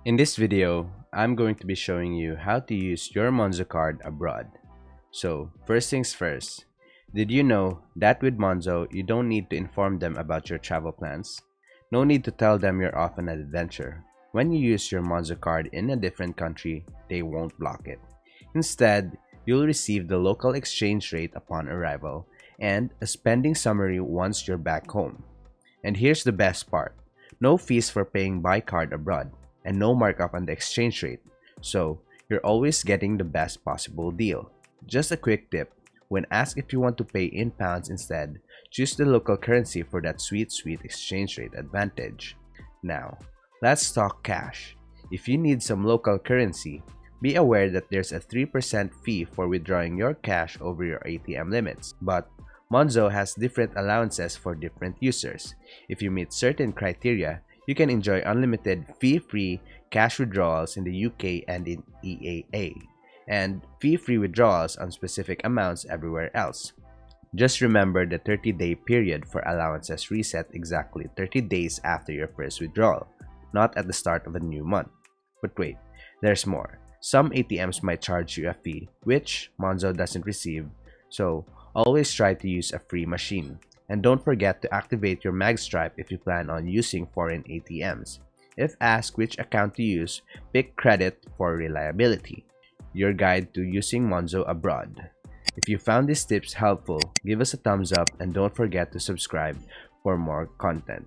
In this video, I'm going to be showing you how to use your Monzo card abroad. So, first things first, did you know that with Monzo, you don't need to inform them about your travel plans? No need to tell them you're off on an adventure. When you use your Monzo card in a different country, they won't block it. Instead, you'll receive the local exchange rate upon arrival and a spending summary once you're back home. And here's the best part, no fees for paying by card abroad, and no markup on the exchange rate. So, you're always getting the best possible deal. Just a quick tip, when asked if you want to pay in pounds instead, choose the local currency for that sweet exchange rate advantage. Now, let's talk cash. If you need some local currency, be aware that there's a 3% fee for withdrawing your cash over your ATM limits. But Monzo has different allowances for different users. If you meet certain criteria, you can enjoy unlimited fee-free cash withdrawals in the UK and in EAA, and fee-free withdrawals on specific amounts everywhere else. Just remember the 30-day period for allowances reset exactly 30 days after your first withdrawal, not at the start of a new month. But wait, there's more. Some ATMs might charge you a fee, which Monzo doesn't receive, so always try to use a free machine. And don't forget to activate your magstripe if you plan on using foreign ATMs. If asked which account to use, pick credit for reliability. Your guide to using Monzo abroad. If you found these tips helpful, give us a thumbs up and don't forget to subscribe for more content.